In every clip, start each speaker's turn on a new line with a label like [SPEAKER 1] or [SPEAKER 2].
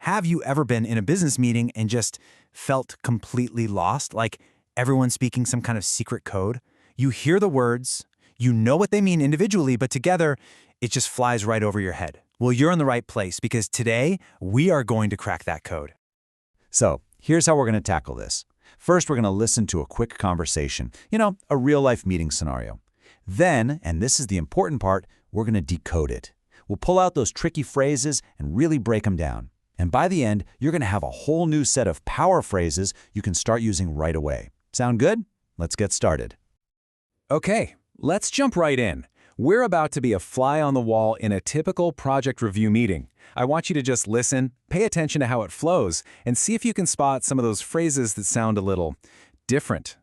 [SPEAKER 1] Have you ever been in a business meeting and just felt completely lost, like everyone's speaking some kind of secret code? You hear the words, you know what they mean individually, but together, it just flies right over your head. Well, you're in the right place because today, we are going to crack that code.
[SPEAKER 2] So, here's how we're going to tackle this. First, we're going to listen to a quick conversation, a real-life meeting scenario. Then, and this is the important part, we're going to decode it. We'll pull out those tricky phrases and really break them down. And by the end, you're going to have a whole new set of power phrases you can start using right away. Sound good? Let's get started.
[SPEAKER 3] Okay, let's jump right in. We're about to be a fly on the wall in a typical project review meeting. I want you to just listen, pay attention to how it flows, and see if you can spot some of those phrases that sound a little different.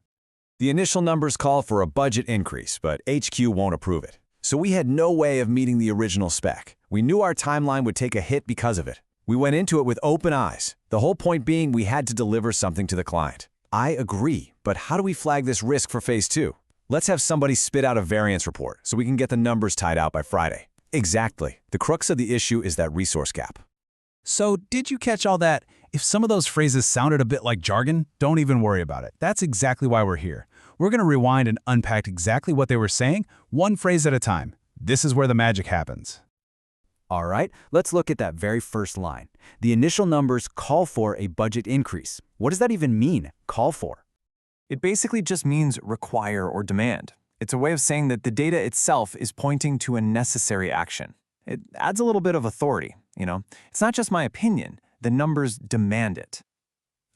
[SPEAKER 3] The initial numbers call for a budget increase, but HQ won't approve it. So we had no way of meeting the original spec. We knew our timeline would take a hit because of it. We went into it with open eyes. The whole point being we had to deliver something to the client. I agree, but how do we flag this risk for phase 2? Let's have somebody spit out a variance report so we can get the numbers tied out by Friday. Exactly. The crux of the issue is that resource gap.
[SPEAKER 1] So, did you catch all that? If some of those phrases sounded a bit like jargon, don't even worry about it. That's exactly why we're here. We're going to rewind and unpack exactly what they were saying, one phrase at a time. This is where the magic happens.
[SPEAKER 2] All right, let's look at that very first line. The initial numbers call for a budget increase. What does that even mean, call for?
[SPEAKER 4] It basically just means require or demand. It's a way of saying that the data itself is pointing to a necessary action. It adds a little bit of authority, It's not just my opinion, the numbers demand it.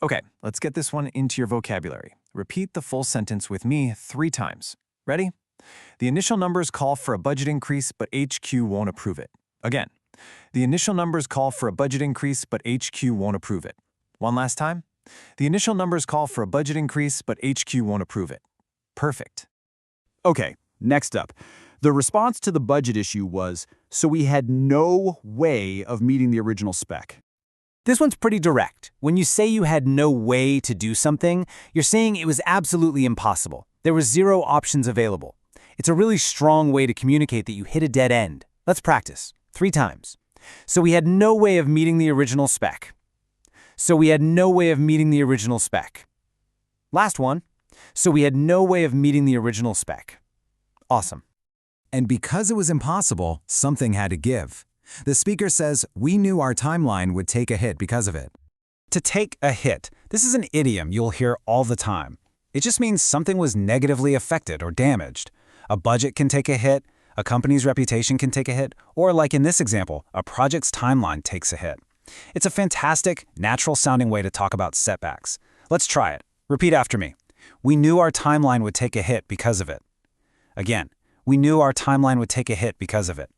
[SPEAKER 4] Okay, let's get this one into your vocabulary. Repeat the full sentence with me 3 times. Ready? The initial numbers call for a budget increase, but HQ won't approve it. Again, the initial numbers call for a budget increase, but HQ won't approve it. One last time. The initial numbers call for a budget increase, but HQ won't approve it. Perfect.
[SPEAKER 2] Okay, next up. The response to the budget issue was, so we had no way of meeting the original spec.
[SPEAKER 5] This one's pretty direct. When you say you had no way to do something, you're saying it was absolutely impossible. There were 0 options available. It's a really strong way to communicate that you hit a dead end. Let's practice. 3 times. So we had no way of meeting the original spec. So we had no way of meeting the original spec. Last one. So we had no way of meeting the original spec. Awesome.
[SPEAKER 1] And because it was impossible, something had to give. The speaker says, we knew our timeline would take a hit because of it. To take a hit, this is an idiom you'll hear all the time. It just means something was negatively affected or damaged. A budget can take a hit, a company's reputation can take a hit, or like in this example, a project's timeline takes a hit. It's a fantastic, natural-sounding way to talk about setbacks. Let's try it. Repeat after me. We knew our timeline would take a hit because of it. Again, we knew our timeline would take a hit because of it.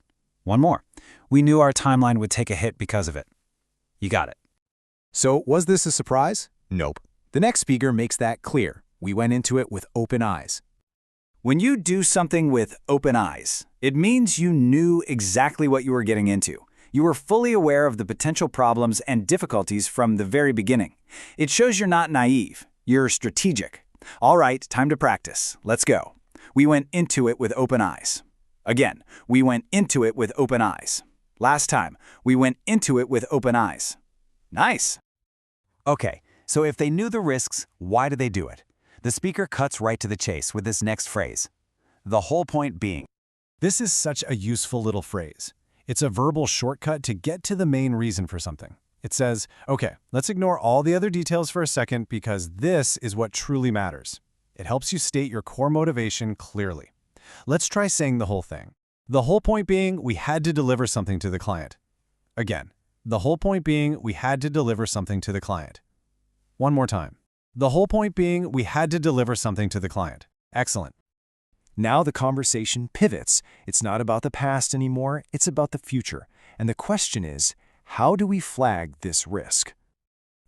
[SPEAKER 1] One more. We knew our timeline would take a hit because of it. You got it.
[SPEAKER 3] So, was this a surprise? Nope. The next speaker makes that clear. We went into it with open eyes.
[SPEAKER 5] When you do something with open eyes, it means you knew exactly what you were getting into. You were fully aware of the potential problems and difficulties from the very beginning. It shows you're not naive. You're strategic. All right, time to practice. Let's go. We went into it with open eyes. Again, we went into it with open eyes. Last time, we went into it with open eyes. Nice.
[SPEAKER 1] Okay, so if they knew the risks, why did they do it? The speaker cuts right to the chase with this next phrase. The whole point being.
[SPEAKER 6] This is such a useful little phrase. It's a verbal shortcut to get to the main reason for something. It says, okay, let's ignore all the other details for a second because this is what truly matters. It helps you state your core motivation clearly. Let's try saying the whole thing. The whole point being we had to deliver something to the client. Again, the whole point being we had to deliver something to the client. One more time. The whole point being we had to deliver something to the client. Excellent.
[SPEAKER 4] Now the conversation pivots. It's not about the past anymore, it's about the future. And the question is, how do we flag this risk?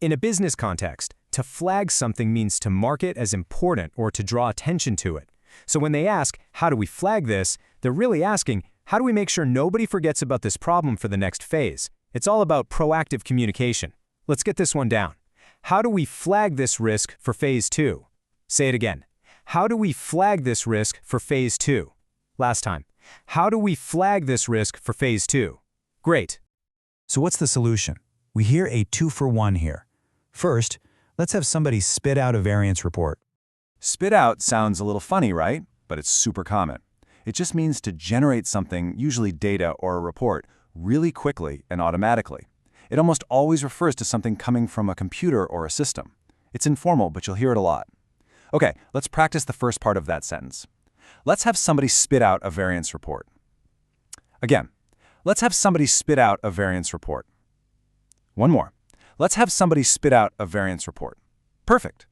[SPEAKER 4] In a business context, to flag something means to mark it as important or to draw attention to it. So when they ask, how do we flag this, they're really asking, how do we make sure nobody forgets about this problem for the next phase? It's all about proactive communication. Let's get this one down. How do we flag this risk for phase 2? Say it again. How do we flag this risk for phase 2? Last time. How do we flag this risk for phase 2? Great.
[SPEAKER 1] So what's the solution?
[SPEAKER 2] We hear a 2-for-1 here. First, let's have somebody spit out a variance report.
[SPEAKER 3] Spit out sounds a little funny, right? But it's super common. It just means to generate something, usually data or a report, really quickly and automatically. It almost always refers to something coming from a computer or a system. It's informal, but you'll hear it a lot. Okay, let's practice the first part of that sentence. Let's have somebody spit out a variance report. Again, let's have somebody spit out a variance report. One more. Let's have somebody spit out a variance report. Perfect.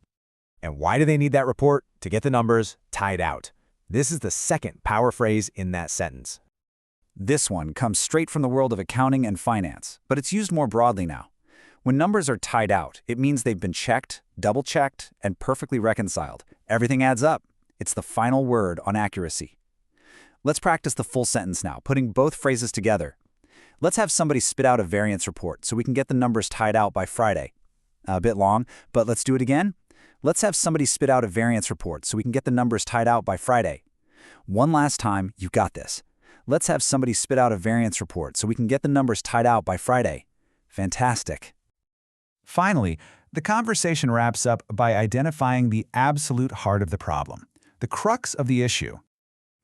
[SPEAKER 1] And why do they need that report? To get the numbers tied out. This is the second power phrase in that sentence.
[SPEAKER 5] This one comes straight from the world of accounting and finance, but it's used more broadly now. When numbers are tied out, it means they've been checked, double-checked, and perfectly reconciled. Everything adds up. It's the final word on accuracy. Let's practice the full sentence now, putting both phrases together. Let's have somebody spit out a variance report so we can get the numbers tied out by Friday. A bit long, but let's do it again. Let's have somebody spit out a variance report so we can get the numbers tied out by Friday. One last time, you got this. Let's have somebody spit out a variance report so we can get the numbers tied out by Friday. Fantastic.
[SPEAKER 2] Finally, the conversation wraps up by identifying the absolute heart of the problem, the crux of the issue.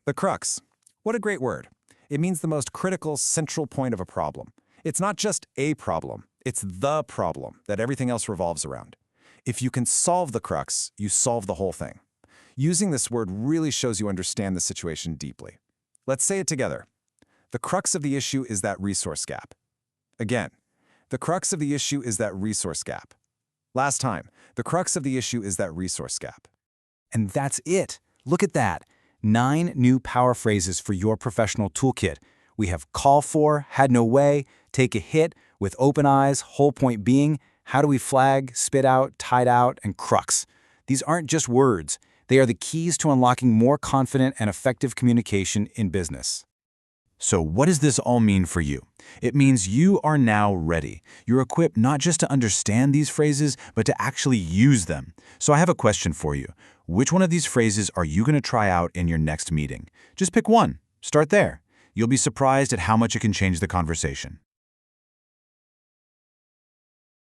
[SPEAKER 3] The crux. What a great word. It means the most critical, central point of a problem. It's not just a problem. It's the problem that everything else revolves around. If you can solve the crux, you solve the whole thing. Using this word really shows you understand the situation deeply. Let's say it together. The crux of the issue is that resource gap. Again, the crux of the issue is that resource gap. Last time, the crux of the issue is that resource gap.
[SPEAKER 2] And that's it. Look at that. 9 new power phrases for your professional toolkit. We have call for, had no way, take a hit, with open eyes, whole point being, how do we flag, spit out, tied out, and crux. These aren't just words. They are the keys to unlocking more confident and effective communication in business. So what does this all mean for you? It means you are now ready. You're equipped not just to understand these phrases, but to actually use them. So I have a question for you. Which one of these phrases are you going to try out in your next meeting? Just pick one. Start there. You'll be surprised at how much it can change the conversation.